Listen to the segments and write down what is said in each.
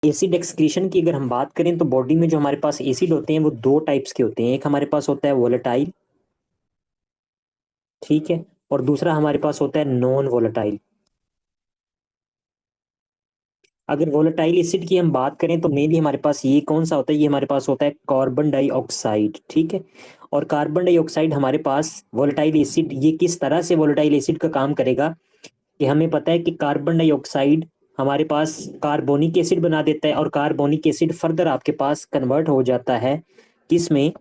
Acid excretion की अगर हम बात करें तो बॉडी में जो हमारे पास एसिड होते हैं वो दो टाइप्स के होते हैं। एक हमारे पास होता है वोलेटाइल, ठीक है, और दूसरा हमारे पास होता है नॉन वोलेटाइल। अगर वोलेटाइल एसिड की हम बात करें तो मेनली हमारे पास ये कौन सा होता है, ये हमारे पास होता है कार्बन डाइऑक्साइड, ठीक है। और कार्बन डाइऑक्साइड हमारे पास वोलेटाइल एसिड, ये किस तरह से वोलेटाइल एसिड का काम करेगा कि हमें पता है कि कार्बन डाइऑक्साइड हमारे पास कार्बोनिक एसिड बना देता है, और कार्बोनिक एसिड फर्दर आपके पास कन्वर्ट हो जाता है किसमें,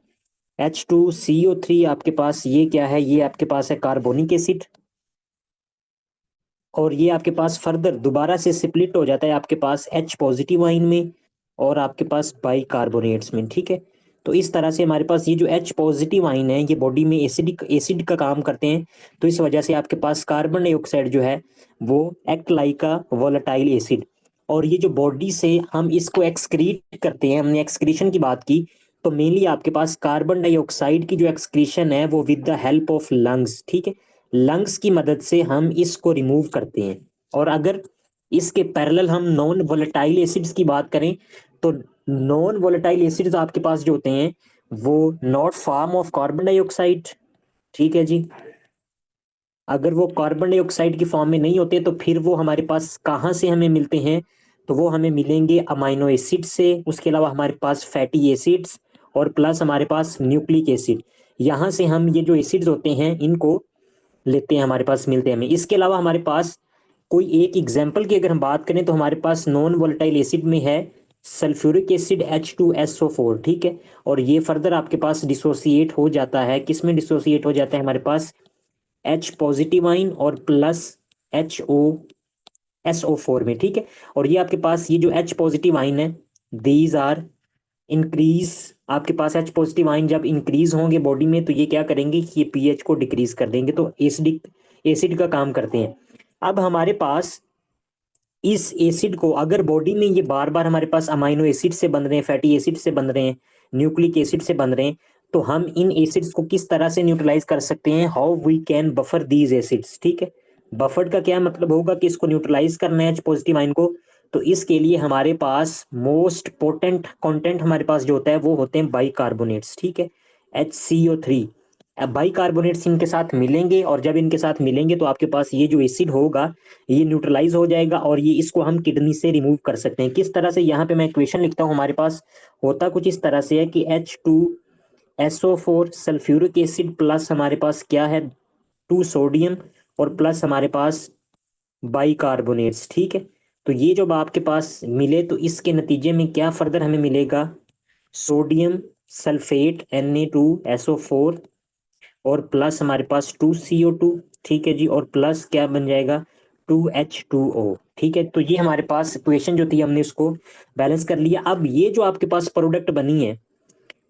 H2CO3। आपके पास ये क्या है, ये आपके पास है कार्बोनिक एसिड, और ये आपके पास फर्दर दोबारा से स्प्लिट हो जाता है आपके पास H पॉजिटिव आइन में और आपके पास बाइकार्बोनेट्स में, ठीक है। तो इस तरह से हमारे पास ये जो H पॉजिटिव आइन है ये बॉडी में एसिडिक एसिड का काम करते हैं। तो इस वजह से आपके पास कार्बन डाइऑक्साइड जो है वो एक्ट लाइक अ वोलेटाइल एसिड। और ये जो बॉडी से हम इसको एक्सक्रीट करते हैं, हमने एक्सक्रीशन की बात की, तो मेनली आपके पास कार्बन डाइऑक्साइड की जो एक्सक्रीशन है वो with the help of lungs, ठीक है, लंग्स की मदद से हम इसको रिमूव करते हैं। और अगर इसके पैरेलल हम नॉन वोलेटाइल एसिड्स की बात करें तो नॉन वोलेटाइल एसिड्स आपके पास जो होते हैं वो not form of carbon dioxide, ठीक है जी। अगर वो कार्बन डाइऑक्साइड की फॉर्म में नहीं होते तो फिर वो हमारे पास कहाँ से हमें मिलते हैं, तो वो हमें मिलेंगे अमाइनो एसिड से, उसके अलावा हमारे पास फैटी एसिड्स और प्लस हमारे पास न्यूक्लिक एसिड। यहाँ से हम ये जो एसिड्स होते हैं इनको लेते हैं, हमारे पास मिलते हैं हमें। इसके अलावा हमारे पास कोई एक एग्जांपल की अगर हम बात करें तो हमारे पास नॉन वोलेटाइल एसिड में है सल्फ्यूरिक एसिड H2SO4, ठीक है। और ये फर्दर आपके पास डिसोसिएट हो जाता है, किसमें डिसोसिएट हो जाता है, हमारे पास H पॉजिटिव आइन और प्लस HOSO4 में, ठीक है। और ये आपके पास ये जो H पॉजिटिव आइन है दीज आर इंक्रीज, आपके पास H पॉजिटिव आइन जब इंक्रीज होंगे बॉडी में तो ये क्या करेंगे कि ये पीएच को डिक्रीज कर देंगे, तो एसिडिक एसिड का काम करते हैं। अब हमारे पास इस एसिड को अगर बॉडी में ये बार बार हमारे पास अमाइनो एसिड से बन रहे हैं, फैटी एसिड से बन रहे हैं, न्यूक्लिक एसिड से बन रहे हैं, तो हम इन एसिड्स को किस तरह से न्यूट्रलाइज कर सकते हैं, how we can buffer these acids, ठीक है। बफर्ड का क्या मतलब होगा कि इसको न्यूट्रलाइज करना है H पॉजिटिव आइन को, तो इसके लिए हमारे पास मोस्ट पोटेंट कंटेंट हमारे पास जो होता है वो होते हैं बाइकार्बोनेट्स, ठीक है, HCO3। अब बाइकार्बोनेट्स इनके साथ मिलेंगे और जब इनके साथ मिलेंगे तो आपके पास ये जो एसिड होगा ये न्यूट्रलाइज हो जाएगा और ये इसको हम किडनी से रिमूव कर सकते हैं। किस तरह से, यहाँ पे मैं इक्वेशन लिखता हूँ, हमारे पास होता कुछ इस तरह से है कि H2SO4 सल्फ्यूरिक एसिड प्लस हमारे पास क्या है 2 सोडियम और प्लस हमारे पास बाइकार्बोनेट्स, ठीक है। तो ये जब आपके पास मिले तो इसके नतीजे में क्या फर्दर हमें मिलेगा, सोडियम सल्फेट Na2SO4 और प्लस हमारे पास 2CO2, ठीक है जी, और प्लस क्या बन जाएगा 2H2O, ठीक है। तो ये हमारे पास इक्वेशन जो थी हमने उसको बैलेंस कर लिया। अब ये जो आपके पास प्रोडक्ट बनी है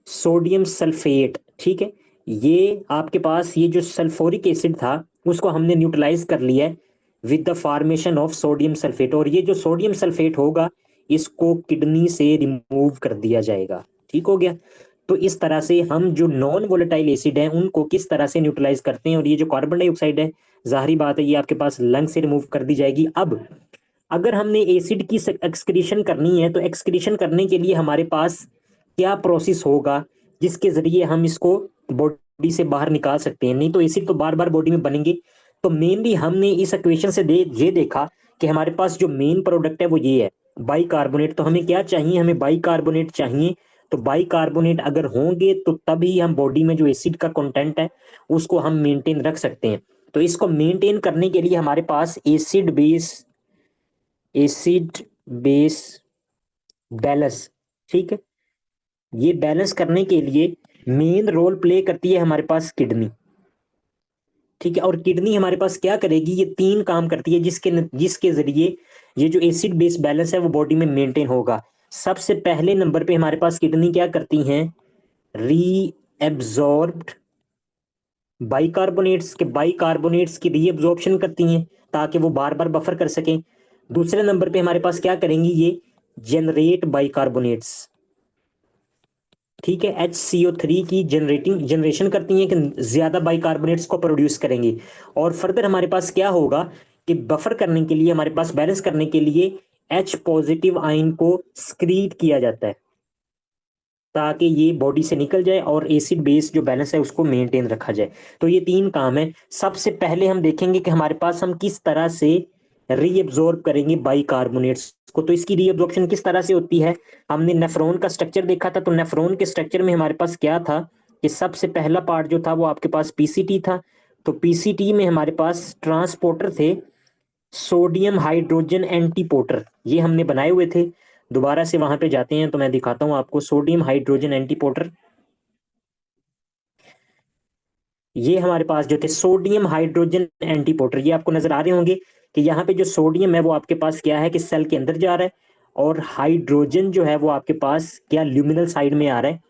सोडियम सल्फेट, ठीक है, ये आपके पास ये जो सल्फ्यूरिक एसिड था उसको हमने न्यूट्रलाइज कर लिया है with the formation of sodium sulphate, और ये जो सोडियम सल्फेट होगा इसको किडनी से रिमूव कर दिया जाएगा, ठीक हो गया। तो इस तरह से हम जो नॉन वोलेटाइल एसिड हैं उनको किस तरह से न्यूट्रलाइज करते हैं, और ये जो कार्बन डाइऑक्साइड है जाहिर बात है ये आपके पास लंग से रिमूव कर दी जाएगी। अब अगर हमने एसिड की एक्सक्रीशन करनी है तो एक्सक्रीशन करने के लिए हमारे पास क्या प्रोसेस होगा जिसके जरिए हम इसको बॉडी से बाहर निकाल सकते हैं, नहीं तो एसिड तो बार बार बॉडी में बनेंगे। तो मेनली हमने इस इक्वेशन से ये देखा कि हमारे पास जो मेन प्रोडक्ट है वो ये है बाइकार्बोनेट। तो हमें क्या चाहिए, हमें बाइकार्बोनेट चाहिए। तो बाइकार्बोनेट अगर होंगे तो तभी हम बॉडी में जो एसिड का कंटेंट है उसको हम मेंटेन रख सकते हैं। तो इसको मेंटेन करने के लिए हमारे पास एसिड बेस बैलेंस, ठीक है, ये बैलेंस करने के लिए मेन रोल प्ले करती है हमारे पास किडनी, ठीक है। और किडनी हमारे पास क्या करेगी, ये तीन काम करती है जिसके जरिए ये जो एसिड बेस बैलेंस है वो बॉडी में मेंटेन होगा। सबसे पहले नंबर पे हमारे पास किडनी क्या करती हैं, रीएब्जॉर्ब्ड बाइकार्बोनेट्स की रीएब्जॉर्प्शन करती हैं ताकि वो बार बार बफर कर सकें। दूसरे नंबर पे हमारे पास क्या करेंगी, ये जनरेट बाइकार्बोनेट्स, ठीक है, HCO3 की जनरेशन करती हैं कि ज्यादा बाइकार्बोनेट्स को प्रोड्यूस करेंगी। और फर्दर हमारे पास क्या होगा कि बफर करने के लिए हमारे पास बैलेंस करने के लिए H पॉजिटिव आयन को स्क्रीट किया जाता है ताकि ये बॉडी से निकल जाए और एसिड बेस जो बैलेंस है उसको मेंटेन रखा जाए। तो ये तीन काम है। सबसे पहले हम देखेंगे कि हमारे पास हम किस तरह से रीअब्जॉर्ब करेंगे बाइकार्बोनेट्स को। तो इसकी रीअब्जॉर्प्शन किस तरह से होती है, हमने नेफ्रॉन का स्ट्रक्चर देखा था। तो नेफ्रॉन के स्ट्रक्चर में हमारे पास क्या था कि सबसे पहला पार्ट जो था वो आपके पास पीसीटी था। तो पीसीटी में हमारे पास ट्रांसपोर्टर थे, सोडियम हाइड्रोजन एंटीपोटर, ये हमने बनाए हुए थे। दोबारा से वहां पे जाते हैं तो मैं दिखाता हूं आपको सोडियम हाइड्रोजन एंटीपोटर। ये हमारे पास जो थे सोडियम हाइड्रोजन एंटीपोटर, ये आपको नजर आ रहे होंगे कि यहाँ पे जो सोडियम है वो आपके पास क्या है कि सेल के अंदर जा रहा है, और हाइड्रोजन जो है वो आपके पास क्या ल्यूमिनल साइड में आ रहा है,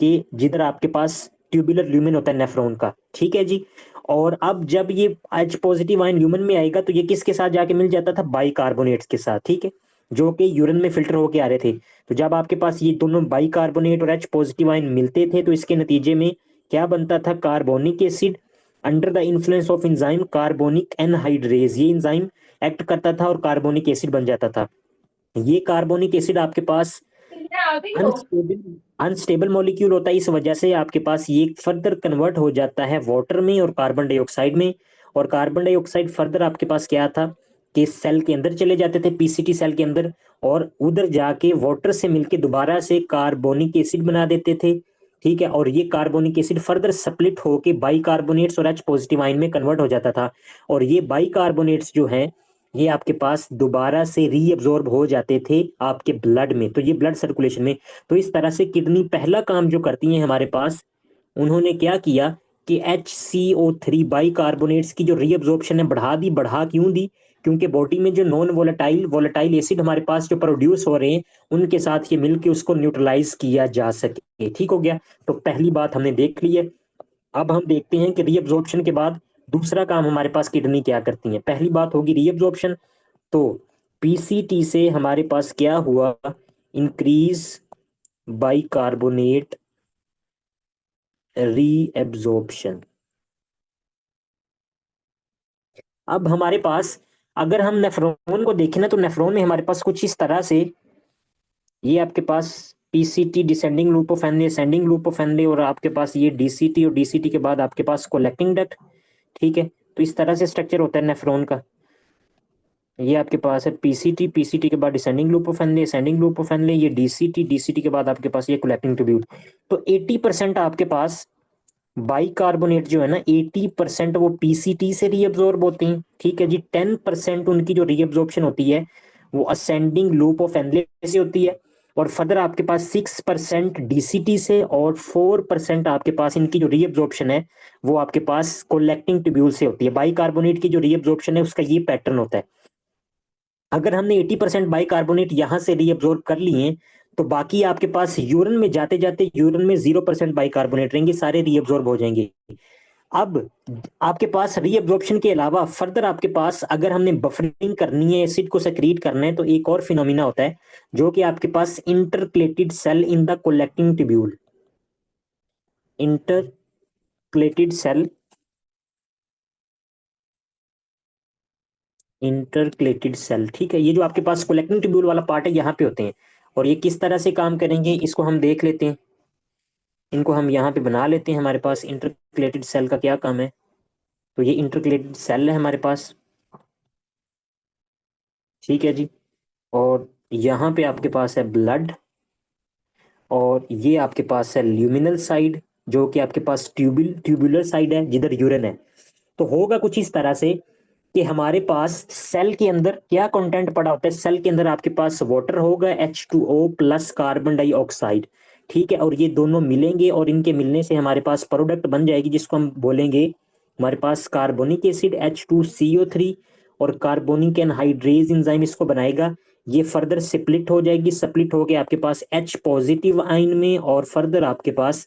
कि जिधर आपके पास ट्यूबुलर ल्यूमेन होता है नेफ्रॉन का। ठीक है जी। और अब जब ये H पॉजिटिव आयन ल्यूमेन में आएगा तो ये किसके साथ जाके मिल जाता था, बाइकार्बोनेट्स के साथ। ठीक है, जो कि यूरिन में फिल्टर होके आ रहे थे। तो जब आपके पास ये दोनों बाइकार्बोनेट और H पॉजिटिव आयन मिलते थे तो इसके नतीजे में क्या बनता था, carbonic acid under the influence of enzyme carbonic anhydrase. ये एंजाइम एक्ट करता था और कार्बोनिक एसिड बन जाता था। ये कार्बोनिक एसिड आपके पास अनस्टेबल अनस्टेबल मॉलिक्यूल होता है, इस वजह से आपके पास ये फर्दर कन्वर्ट हो जाता है वाटर में और कार्बन डाइऑक्साइड में। और कार्बन डाइऑक्साइड फर्दर आपके पास क्या था कि सेल के अंदर चले जाते थे, पीसीटी सेल के अंदर, और उधर जाके वाटर से मिलके दोबारा से कार्बोनिक एसिड बना देते थे। ठीक है, और ये कार्बोनिक एसिड फर्दर स्प्लिट होके बाइकार्बोनेट्स और एच पॉजिटिव आयन में कन्वर्ट हो जाता था। और ये बाइकार्बोनेट्स जो हैं ये आपके पास दोबारा से रीअब्जॉर्ब हो जाते थे आपके ब्लड में, तो ये ब्लड सर्कुलेशन में। तो इस तरह से किडनी पहला काम जो करती है हमारे पास, उन्होंने क्या किया कि HCO3 बाइकार्बोनेट्स की जो रीअब्जॉर्प्शन है बढ़ा दी। बढ़ा क्यों दी, क्योंकि बॉडी में जो नॉन वोलेटाइल वोलेटाइल एसिड हमारे पास जो प्रोड्यूस हो रहे हैं उनके साथ ये मिलके उसको न्यूट्रलाइज किया जा सके। ठीक हो गया, तो पहली बात हमने देख ली है। अब हम देखते हैं कि रीअब्जॉर्प्शन के बाद दूसरा काम हमारे पास किडनी क्या करती है। पहली बात होगी रीअब्जॉर्प्शन। तो पीसीटी से हमारे पास क्या हुआ, इंक्रीज बाइकार्बोनेट रीएब्जॉर्प्शन। अब हमारे पास अगर हम नेफ्रॉन को देखें ना तो नेफ्रॉन में हमारे पास कुछ इस तरह से, ये आपके पास PCT descending loop of Henle, ascending loop of Henle, और आपके पास ये डीसीटी, और डीसीटी के बाद आपके पास कोलेक्टिंग डक्ट। ठीक है, तो इस तरह से स्ट्रक्चर होता है नेफ्रॉन का। ये आपके पास है पीसीटी, पीसीटी के बाद descending loop of Henle, ascending loop of Henle, ये डीसीटी, डीसीटी के बाद आपके पास ये कोलेक्टिंग ट्यूब्यूल। तो 80% आपके पास बाइकार्बोनेट जो है ना, 80% वो पीसीटी से रीअब्जॉर्ब होते हैं। ठीक है जी, 10% उनकी जो रीअब्जॉर्प्शन होती है वो असेंडिंग लूप ऑफ एनले से होती है, और फर्दर आपके पास 6% डीसीटी से, और 4% आपके पास इनकी जो रीअब्जॉर्प्शन है वो आपके पास कोलेक्टिंग ट्यूब्यूल से होती है। बाइकार्बोनेट की जो रीअब्जॉर्प्शन है उसका ये पैटर्न होता है। अगर हमने 80% बाइकार्बोनेट यहां से रीअब्जॉर्ब कर लिए तो बाकी आपके पास यूरिन में जाते जाते यूरिन में 0% बाइकार्बोनेट रहेंगे, सारे रीअब्जॉर्ब हो जाएंगे। अब आपके पास रीअब्जॉर्प्शन के अलावा फर्दर आपके पास अगर हमने बफरिंग करनी है, एसिड को सेक्रीट करना है, तो एक और फिनोमिना होता है जो कि आपके पास intercalated cell in the collecting tubule. Intercalated cell, intercalated cell. ठीक है, ये जो आपके पास कोलेक्टिंग ट्यूब्यूल वाला पार्ट है यहाँ पे होते हैं। और ये किस तरह से काम करेंगे इसको हम देख लेते हैं। इनको हम यहाँ पे बना लेते हैं। हमारे पास इंटरक्लेटेड सेल का क्या काम है, तो ये इंटरक्लेटेड सेल है हमारे पास। ठीक है जी, और यहाँ पे आपके पास है ब्लड, और ये आपके पास है ल्यूमिनल साइड, जो कि आपके पास ट्यूबुलर साइड है जिधर यूरिन है। तो होगा कुछ इस तरह से कि हमारे पास सेल के अंदर क्या कंटेंट पड़ा होता है, सेल के अंदर आपके पास वाटर होगा H2O प्लस कार्बन डाइऑक्साइड। ठीक है, और ये दोनों मिलेंगे और इनके मिलने से हमारे पास प्रोडक्ट बन जाएगी जिसको हम बोलेंगे हमारे पास कार्बोनिक एसिड H2CO3, और कार्बोनिक एनहाइड्रेज एंजाइम इसको बनाएगा। ये फर्दर स्प्लिट हो जाएगी, स्प्लिट होके आपके पास H पॉजिटिव आयन में और फर्दर आपके पास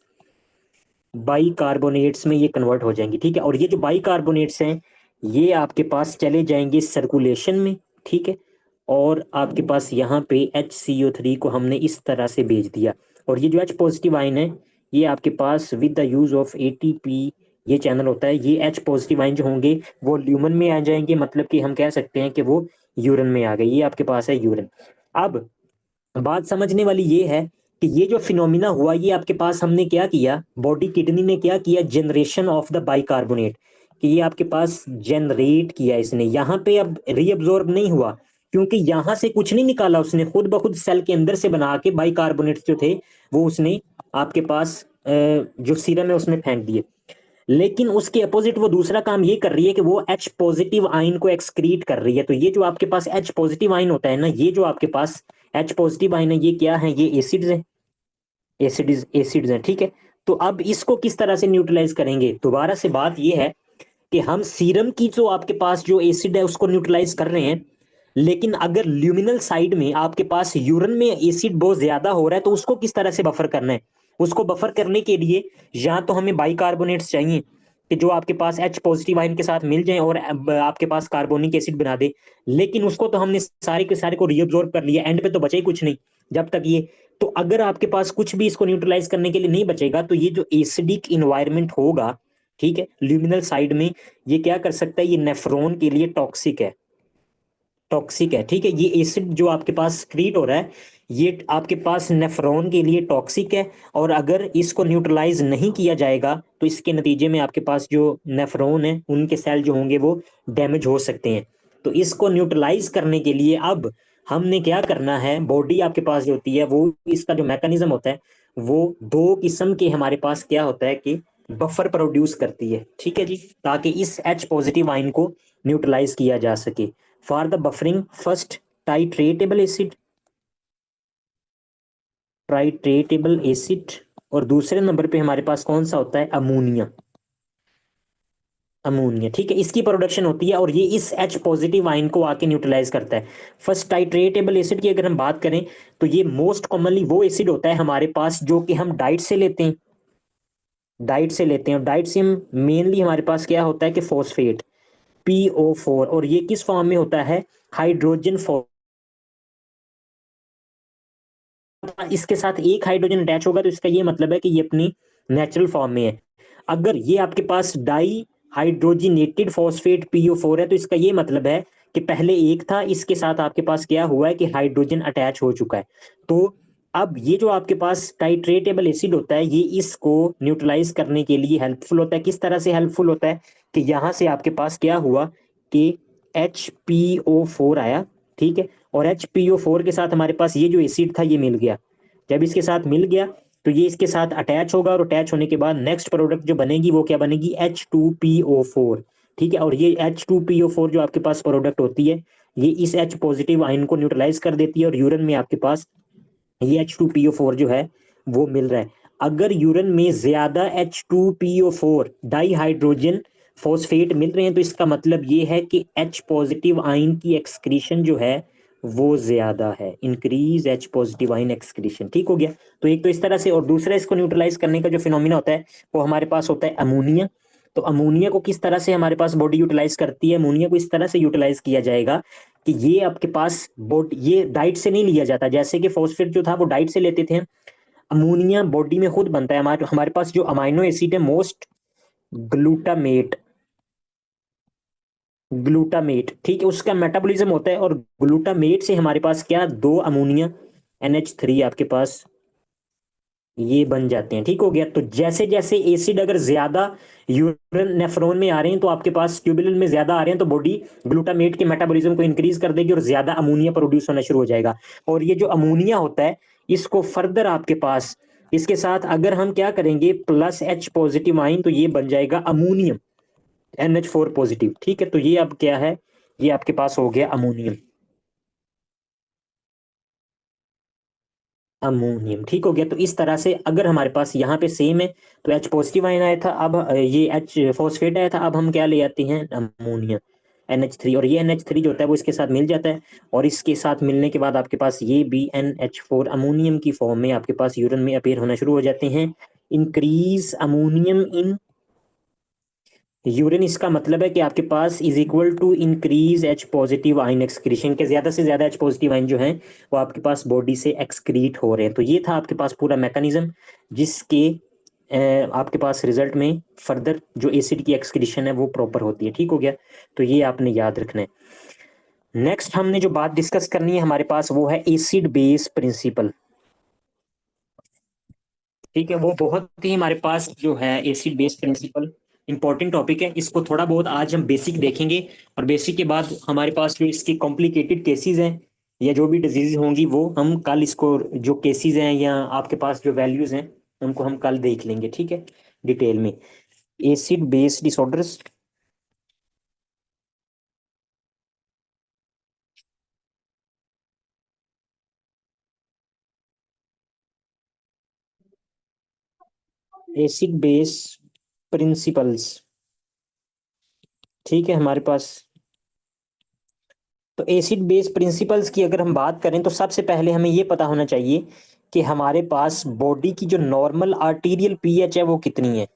बाइकार्बोनेट्स में ये कन्वर्ट हो जाएंगी। ठीक है, और ये जो बाइकार्बोनेट्स हैं ये आपके पास चले जाएंगे सर्कुलेशन में। ठीक है, और आपके पास यहाँ पे HCO3 को हमने इस तरह से भेज दिया, और ये जो H पॉजिटिव आयन है ये आपके पास with the use of ATP ये चैनल होता है, ये H पॉजिटिव आइन जो होंगे वो ल्यूमन में आ जाएंगे, मतलब कि हम कह सकते हैं कि वो यूरिन में आ गए। ये आपके पास है यूरिन। अब बात समझने वाली ये है कि ये जो फिनोमिना हुआ, ये आपके पास हमने क्या किया, बॉडी किडनी ने क्या किया, जनरेशन ऑफ द बाइकार्बोनेट, कि ये आपके पास जनरेट किया इसने। यहाँ पे अब रीअब्जॉर्ब नहीं हुआ, क्योंकि यहाँ से कुछ नहीं निकाला उसने, खुद ब खुद सेल के अंदर से बना के बाइकार्बोनेट्स जो थे वो उसने आपके पास जो सीरम है उसमें फेंक दिए। लेकिन उसके अपोजिट वो दूसरा काम ये कर रही है कि वो H पॉजिटिव आयन को एक्सक्रीट कर रही है। तो ये जो आपके पास H पॉजिटिव आयन होता है ना, ये जो आपके पास H पॉजिटिव आयन है, ये क्या है, ये एसिड्स है, एसिड्स हैं, ठीक है। तो अब इसको किस तरह से न्यूट्रलाइज करेंगे, दोबारा से बात ये है कि हम सीरम की जो आपके पास जो एसिड है उसको न्यूट्रलाइज कर रहे हैं, लेकिन अगर ल्यूमिनल साइड में आपके पास यूरिन में एसिड बहुत ज्यादा हो रहा है तो उसको किस तरह से बफर करना है। उसको बफर करने के लिए या तो हमें बाइकार्बोनेट्स चाहिए कि जो आपके पास H पॉजिटिव आयन के साथ मिल जाए और आपके पास कार्बोनिक एसिड बना दे, लेकिन उसको तो हमने सारे के सारे को रीअब्जॉर्ब कर लिया, एंड पे तो बचा ही कुछ नहीं जब तक ये। तो अगर आपके पास कुछ भी इसको न्यूट्रलाइज करने के लिए नहीं बचेगा, तो ये जो एसिडिक इन्वायरमेंट होगा, ठीक है, ल्यूमिनल साइड में, ये क्या कर सकता है, ये नेफ्रॉन के लिए टॉक्सिक है, टॉक्सिक है, ठीक है। ये एसिड जो आपके पास क्रिएट हो रहा है, ये आपके पास नेफ्रॉन के लिए टॉक्सिक है, और अगर इसको न्यूट्रलाइज नहीं किया जाएगा तो इसके नतीजे में आपके पास जो नेफ्रॉन है उनके सेल जो होंगे वो डैमेज हो सकते हैं। तो इसको न्यूट्रलाइज करने के लिए अब हमने क्या करना है, बॉडी आपके पास जो होती है वो, इसका जो मैकेनिज्म होता है वो दो किस्म के हमारे पास क्या होता है कि बफर प्रोड्यूस करती है, ठीक है जी, ताकि इस H पॉजिटिव आयन को न्यूट्रलाइज किया जा सके। For the buffering, first titratable acid, titratable acid, और दूसरे नंबर पे हमारे पास कौन सा होता है, अमोनिया, अमोनिया, ठीक है, इसकी प्रोडक्शन होती है और ये इस H पॉजिटिव आयन को आके न्यूट्रलाइज करता है। फर्स्ट टाइट्रेटेबल एसिड की अगर हम बात करें तो ये मोस्ट कॉमनली वो एसिड होता है हमारे पास जो कि हम डाइट से लेते हैं, डाइट से लेते हैं, और डाइट से हम मेनली हमारे पास क्या होता है कि फॉस्फेट, PO4, और ये किस फॉर्म में होता है, हाइड्रोजन फॉर्म, इसके साथ एक हाइड्रोजन अटैच होगा तो इसका ये मतलब है कि ये अपनी नेचुरल फॉर्म में है। अगर ये आपके पास डाई हाइड्रोजिनेटेड फॉस्फेट PO4 है तो इसका ये मतलब है कि पहले एक था, इसके साथ आपके पास क्या हुआ है कि हाइड्रोजन अटैच हो चुका है। तो अब ये जो आपके पास टाइट्रेटेबल एसिड होता है, ये इसको न्यूट्रलाइज करने के लिए हेल्पफुल होता है। किस तरह से हेल्पफुल होता है कि यहाँ से आपके पास क्या हुआ कि HPO4 आया, ठीक है, और HPO4 के साथ हमारे पास ये जो एसिड था ये मिल गया। जब इसके साथ मिल गया तो ये इसके साथ अटैच होगा, और अटैच होने के बाद नेक्स्ट प्रोडक्ट जो बनेगी वो क्या बनेगी, H2PO4, ठीक है। और ये H2PO4 जो आपके पास प्रोडक्ट होती है, ये इस H पॉजिटिव आयन को न्यूट्रलाइज कर देती है, और यूरिन में आपके पास ये H2PO4 जो है वो मिल रहा है। अगर यूरिन में ज्यादा H2PO4 डाई हाइड्रोजन फॉस्फेट मिल रहे हैं तो इसका मतलब ये है कि H पॉजिटिव आयन की एक्सक्रीशन जो है वो ज्यादा है, increase H positive ion excretion, ठीक हो गया। तो एक तो इस तरह से, और दूसरा इसको न्यूट्रलाइज करने का जो फिनोमिना होता है वो हमारे पास होता है अमोनिया। तो अमोनिया को किस तरह से हमारे पास बॉडी यूटिलाइज करती है, अमोनिया को इस तरह से यूटिलाइज किया जाएगा कि ये आपके पास बॉडी, ये डाइट से नहीं लिया जाता, जैसे कि फॉस्फेट जो था वो डाइट से लेते थे, अमोनिया बॉडी में खुद बनता है। हमारे हमारे पास जो अमाइनो एसिड है मोस्ट, ग्लूटामेट, ग्लूटामेट, ठीक है, उसका मेटाबॉलिज्म होता है, और ग्लूटामेट से हमारे पास क्या, दो अमोनिया NH3 आपके पास ये बन जाते हैं, ठीक हो गया। तो जैसे जैसे एसिड अगर ज्यादा यूरिन नेफ्रॉन में आ रहे हैं तो आपके पास ट्यूबुलिन में ज्यादा आ रहे हैं, तो बॉडी ग्लूटामेट के मेटाबॉलिज्म को इंक्रीज कर देगी और ज्यादा अमोनिया प्रोड्यूस होना शुरू हो जाएगा। और ये जो अमोनिया होता है इसको फर्दर आपके पास, इसके साथ अगर हम क्या करेंगे प्लस H पॉजिटिव आइन, तो ये बन जाएगा अमोनियम NH4 पॉजिटिव, ठीक है। तो ये अब क्या है, ये आपके पास हो गया अमोनियम, अमोनियम, ठीक हो गया। तो इस तरह से अगर हमारे पास यहाँ पे सेम है तो H पॉजिटिव आयन आया था, अब ये H फॉस्फेट आया था, अब हम क्या ले आते हैं, अमोनिया NH3, और ये NH3 जो होता है वो इसके साथ मिल जाता है, और इसके साथ मिलने के बाद आपके पास ये भी NH4 अमोनियम की फॉर्म में आपके पास यूरिन में अपीयर होना शुरू हो जाते हैं। इंक्रीज अमोनियम इन यूरिन, इसका मतलब है कि आपके पास is equal to increase H positive ion excretion, के ज्यादा से ज्यादा H पॉजिटिव आयन जो है वो आपके पास बॉडी से एक्सक्रीट हो रहे हैं। तो ये था आपके पास पूरा मैकेनिज्म जिसके आपके पास रिजल्ट में फर्दर जो एसिड की एक्सक्रीशन है वो प्रॉपर होती है। ठीक हो गया, तो ये आपने याद रखना है। नेक्स्ट हमने जो बात डिस्कस करनी है हमारे पास वो है एसिड बेस प्रिंसिपल। ठीक है, वो बहुत ही हमारे पास जो है acid base principle important topic है। इसको थोड़ा बहुत आज हम बेसिक देखेंगे, और बेसिक के बाद हमारे पास जो इसकी कॉम्प्लिकेटेड केसेस हैं या जो भी डिजीज होंगी वो हम कल इसको, जो केसेस हैं या आपके पास जो वैल्यूज हैं उनको हम कल देख लेंगे। ठीक है, डिटेल में। Acid base disorders. Acid base principles. ठीक है, हमारे पास तो एसिड बेस प्रिंसिपल्स की अगर हम बात करें तो सबसे पहले हमें ये पता होना चाहिए कि हमारे पास बॉडी की जो नॉर्मल आर्टीरियल पीएच है वो कितनी है।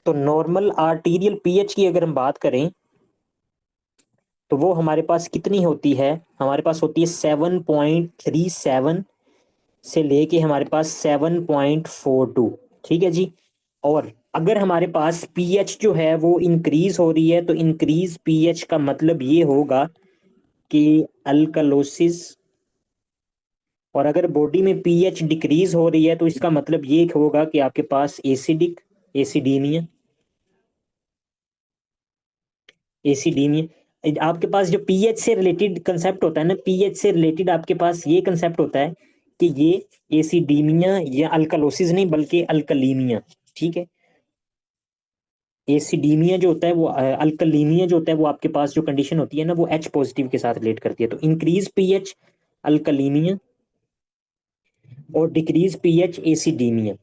तो नॉर्मल आर्टीरियल पीएच की अगर हम बात करें तो वो हमारे पास कितनी होती है, हमारे पास होती है 7.37 से लेके हमारे पास 7.42। ठीक है जी। और अगर हमारे पास पीएच जो है वो इंक्रीज हो रही है तो इंक्रीज पीएच का मतलब ये होगा कि अल्कलोसिस। और अगर बॉडी में पीएच डिक्रीज हो रही है तो इसका मतलब ये होगा कि आपके पास एसिडिक, एसिडीमिया, एसिडीमिया। आपके पास जो पीएच से रिलेटेड कंसेप्ट होता है ना, पीएच से रिलेटेड आपके पास ये कंसेप्ट होता है कि ये एसिडीमिया या अल्कलोसिस नहीं बल्कि अल्कलीमिया। ठीक है, एसिडीमिया जो होता है वो अल्कलीमिया जो होता है वो आपके पास जो कंडीशन होती है ना वो एच पॉजिटिव के साथ रिलेट करती है। तो इंक्रीज पीएच अल्कलीमिया और डिक्रीज पीएच एसिडीमिया।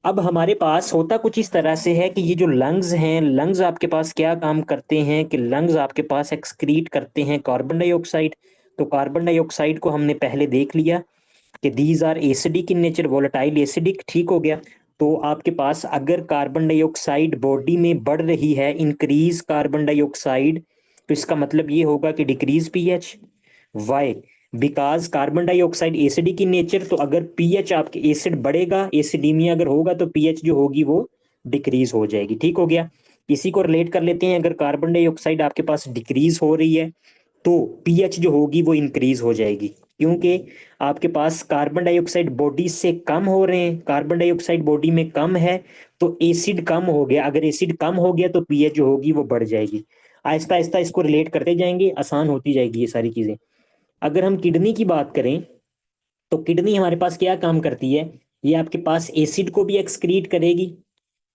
अब हमारे पास होता कुछ इस तरह से है कि ये जो लंग्स हैं, लंग्स आपके पास क्या काम करते हैं कि लंग्स आपके पास एक्सक्रीट करते हैं कार्बन डाइऑक्साइड। तो कार्बन डाइऑक्साइड को हमने पहले देख लिया कि these are acidic in nature, volatile acidic. ठीक हो गया। तो आपके पास अगर कार्बन डाइऑक्साइड बॉडी में बढ़ रही है, इंक्रीज कार्बन डाइऑक्साइड, तो इसका मतलब ये होगा कि decrease pH. Why? Because carbon dioxide acidic in nature, तो अगर पीएच आपके एसिड बढ़ेगा, एसिडीमिया अगर होगा तो पीएच जो होगी वो डिक्रीज हो जाएगी। ठीक हो गया। इसी को रिलेट कर लेते हैं, अगर कार्बन डाइऑक्साइड आपके पास डिक्रीज हो रही है तो पीएच जो होगी वो इंक्रीज हो जाएगी, क्योंकि आपके पास कार्बन डाइऑक्साइड बॉडी से कम हो रहे हैं, कार्बन डाइऑक्साइड बॉडी में कम है तो एसिड कम हो गया, अगर एसिड कम हो गया तो पीएच जो होगी वो बढ़ जाएगी। आहिस्ता आहिस्ता इसको रिलेट करते जाएंगे, आसान होती जाएगी ये सारी चीजें। अगर हम किडनी की बात करें तो किडनी हमारे पास क्या काम करती है, ये आपके पास एसिड को भी एक्सक्रीट करेगी,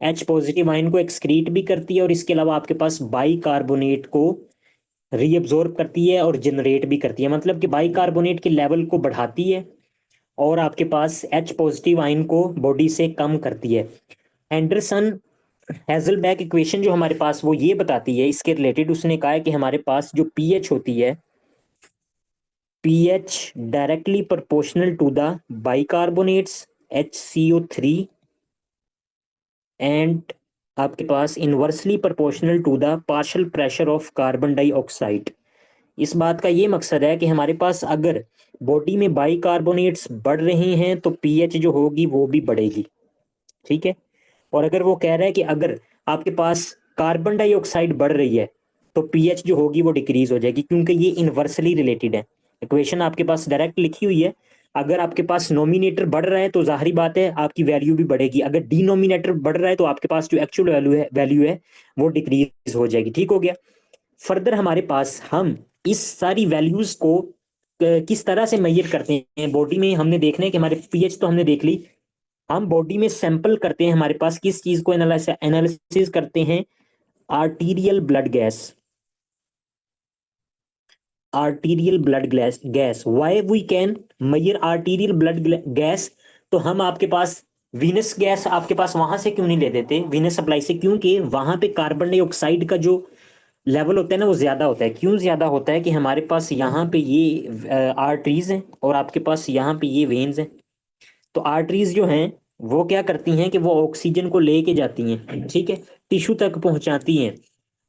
एच पॉजिटिव आयन को एक्सक्रीट भी करती है, और इसके अलावा आपके पास बाइकार्बोनेट को रीअब्जॉर्ब करती है और जनरेट भी करती है, मतलब कि बाइकार्बोनेट के लेवल को बढ़ाती है और आपके पास एच पॉजिटिव आयन को बॉडी से कम करती है। एंडरसन हैजलबैक इक्वेशन जो हमारे पास वो ये बताती है इसके रिलेटेड, उसने कहा है कि हमारे पास जो पीएच होती है, pH directly proportional to the bicarbonates HCO3 and आपके पास inversely proportional to the partial pressure of carbon dioxide. इस बात का ये मकसद है कि हमारे पास अगर बॉडी में बाइकार्बोनेट्स बढ़ रहे हैं तो पीएच जो होगी वो भी बढ़ेगी। ठीक है। और अगर वो कह रहा है कि अगर आपके पास कार्बन डाइऑक्साइड बढ़ रही है तो पीएच जो होगी वो डिक्रीज हो जाएगी, क्योंकि ये इनवर्सली रिलेटेड है। इक्वेशन आपके पास डायरेक्ट लिखी हुई है, अगर आपके पास नोमिनेटर बढ़ रहा है तो जाहिर बात है आपकी वैल्यू भी बढ़ेगी, अगर डिनोमिनेटर बढ़ रहा है तो आपके पास जो एक्चुअल वैल्यू है वो डिक्रीज हो जाएगी। ठीक हो गया। फर्दर हमारे पास हम इस सारी वैल्यूज को किस तरह से मेजर करते हैं बॉडी में, हमने देखना है कि हमारे पीएच तो हमने देख ली, हम बॉडी में सैंपल करते हैं, हमारे पास किस चीज को एनालिसिस करते हैं, arterial blood gas, arterial blood gas. Why we can measure arterial blood gas, तो हम आपके पास वीनस गैस आपके पास वहां से क्यों नहीं ले देते, वीनस सप्लाई से, क्योंकि वहां पे कार्बन डाइऑक्साइड का जो लेवल होता है ना वो ज्यादा होता है। क्यों ज्यादा होता है कि हमारे पास यहाँ पे ये आर्टरीज हैं और आपके पास यहाँ पे ये वेन्स हैं। तो आर्टरीज जो हैं वो क्या करती हैं कि वो ऑक्सीजन को लेके जाती हैं, ठीक है, टिश्यू तक पहुंचाती हैं।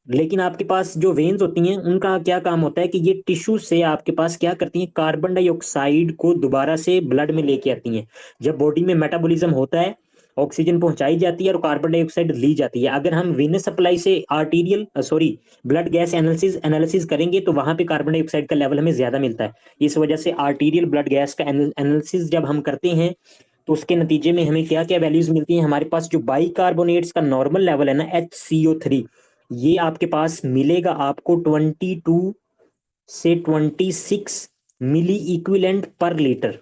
लेकिन आपके पास जो वेन्स होती हैं उनका क्या काम होता है कि ये टिश्यू से आपके पास क्या करती हैं, कार्बन डाइऑक्साइड को दोबारा से ब्लड में लेके आती हैं। जब बॉडी में मेटाबॉलिज्म होता है ऑक्सीजन पहुंचाई जाती है और कार्बन डाइऑक्साइड ली जाती है। अगर हम वेनस सप्लाई से arterial sorry blood gas analysis करेंगे तो वहां पे कार्बन डाइऑक्साइड का लेवल हमें ज्यादा मिलता है। इस वजह से आर्टीरियल ब्लड गैस का एनालिसिस जब हम करते हैं तो उसके नतीजे में हमें क्या क्या वैल्यूज मिलती हैं। हमारे पास जो बाइकार्बोनेट्स का नॉर्मल लेवल है ना HCO3, ये आपके पास मिलेगा आपको 22 से 26 मिली इक्विवेलेंट पर लीटर।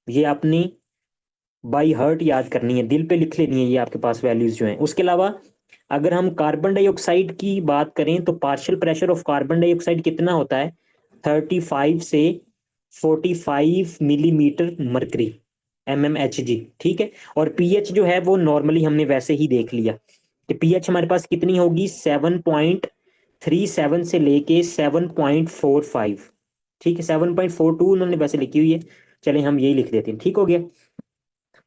ये आपने बाई हार्ट याद करनी है, दिल पे लिख लेनी है ये आपके पास वैल्यूज जो हैं। उसके अलावा अगर हम कार्बन डाइऑक्साइड की बात करें तो partial pressure of carbon dioxide कितना होता है, 35 से 45 मिलीमीटर मरकरी mmHg, ठीक है। और पीएच जो है वो नॉर्मली हमने वैसे ही देख लिया कि पीएच हमारे पास कितनी होगी, 7.37 से लेके 7.45, ठीक है। 7.42 उन्होंने वैसे लिखी हुई है, चले हम यही लिख देते हैं, ठीक हो गया।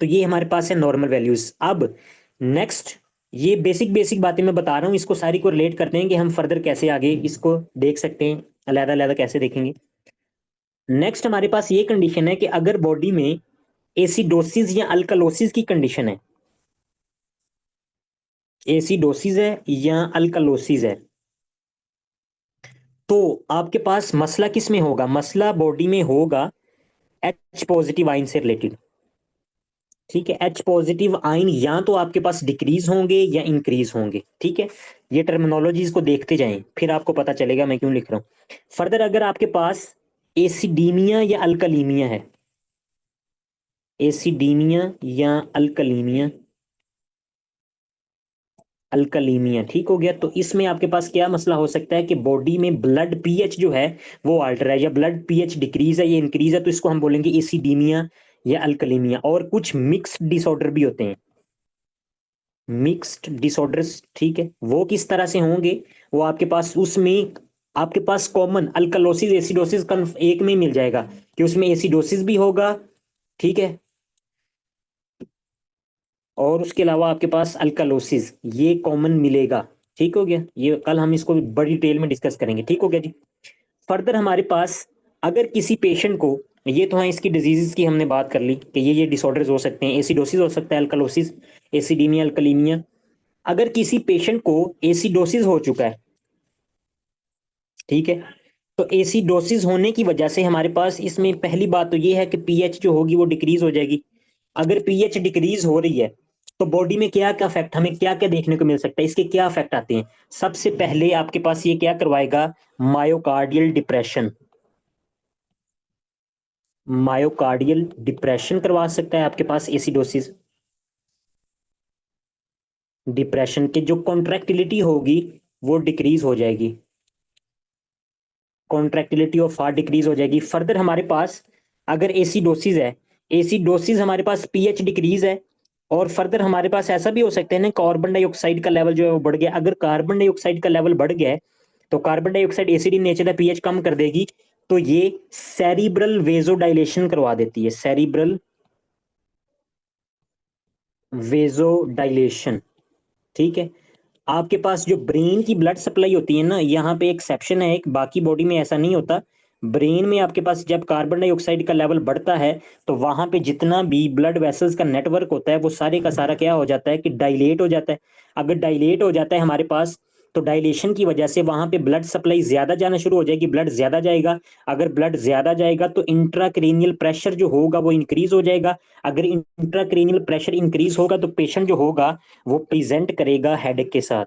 तो ये हमारे पास है नॉर्मल वैल्यूज। अब नेक्स्ट, ये बेसिक बेसिक बातें मैं बता रहा हूँ, इसको सारी को रिलेट करते हैं कि हम फर्दर कैसे आगे इसको देख सकते हैं, अलग अलग कैसे देखेंगे। नेक्स्ट हमारे पास ये कंडीशन है कि अगर बॉडी में एसिडोसिस या अल्कलोसिस की कंडीशन है, एसिडोसिस है या अल्कलोसिस है, तो आपके पास मसला किस में होगा, मसला बॉडी में होगा H पॉजिटिव आइन से रिलेटेड, ठीक है। H पॉजिटिव आइन या तो आपके पास डिक्रीज होंगे या इंक्रीज होंगे, ठीक है। ये टर्मिनोलॉजीज को देखते जाएं, फिर आपको पता चलेगा मैं क्यों लिख रहा हूं। फर्दर अगर आपके पास एसिडीमिया या अल्कलीमिया है, एसिडीमिया या अल्कलीमिया, अल्कलीमिया, ठीक हो गया। तो इसमें आपके पास क्या मसला हो सकता है कि बॉडी में ब्लड पीएच जो है वो अल्टर है, या ब्लड पीएच डिक्रीज है या इंक्रीज है, तो इसको हम बोलेंगे एसिडीमिया या अल्कलीमिया। और कुछ मिक्स्ड डिसऑर्डर भी होते हैं, मिक्स्ड डिसऑर्डर्स, ठीक है। वो किस तरह से होंगे, वो आपके पास उसमें आपके पास कॉमन अल्कलोसिस एसिडोसिस एक में मिल जाएगा कि उसमें एसिडोसिस भी होगा, ठीक है। और उसके अलावा आपके पास अल्कलोसिस ये कॉमन मिलेगा, ठीक हो गया। ये कल हम इसको बड़ी डिटेल में डिस्कस करेंगे, ठीक हो गया जी। फर्दर हमारे पास अगर किसी पेशेंट को, ये तो हाँ इसकी डिजीजेस की हमने बात कर ली कि ये डिसऑर्डर्स हो सकते हैं, एसिडोसिस हो सकता है, अल्कलोसिस, एसिडीमिया, अल्कलीमिया। अगर किसी पेशेंट को एसिडोसिस हो चुका है, ठीक है, तो एसिडोसिस होने की वजह से हमारे पास इसमें पहली बात तो ये है कि पीएच जो होगी वो डिक्रीज हो जाएगी। अगर पीएच डिक्रीज हो रही है तो बॉडी में क्या क्या इफेक्ट, हमें क्या क्या देखने को मिल सकता है, इसके क्या इफेक्ट आते हैं। सबसे पहले आपके पास ये क्या करवाएगा, मायोकार्डियल डिप्रेशन, मायोकार्डियल डिप्रेशन करवा सकता है आपके पास एसिडोसिस। डिप्रेशन के जो कॉन्ट्रैक्टिलिटी होगी वो डिक्रीज हो जाएगी, कॉन्ट्रैक्टिलिटी ऑफ हार्ट डिक्रीज हो जाएगी। फर्दर हमारे पास अगर एसिडोसिस है, एसिडोसिस हमारे पास पीएच डिक्रीज है, और फर्दर हमारे पास ऐसा भी हो सकता है ना, कार्बन डाइऑक्साइड का लेवल जो है वो बढ़ गया। अगर कार्बन डाइऑक्साइड का लेवल बढ़ गया है तो carbon dioxide acid in nature है, पीएच कम कर देगी, तो ये सेरिब्रल वेजोडाइलेशन करवा देती है, सेरिब्रल वेजोडाइलेशन, ठीक है। आपके पास जो ब्रेन की ब्लड सप्लाई होती है ना, यहाँ पे एक सेक्शन है, एक बाकी बॉडी में ऐसा नहीं होता। ब्रेन में आपके पास जब कार्बन डाइऑक्साइड का लेवल बढ़ता है तो वहां पे जितना भी ब्लड वेसल्स का नेटवर्क होता है वो सारे का सारा क्या हो जाता है कि डायलेट हो जाता है। अगर डायलेट हो जाता है हमारे पास, तो डायलेशन की वजह से वहां पे ब्लड सप्लाई ज्यादा जाना शुरू हो जाएगी, ब्लड ज्यादा जाएगा। अगर ब्लड ज्यादा जाएगा तो इंट्राक्रेनियल प्रेशर जो होगा वो इंक्रीज हो जाएगा। अगर इंट्राक्रेनियल प्रेशर इंक्रीज होगा तो पेशेंट जो होगा वो प्रेजेंट करेगा हेडेक के साथ,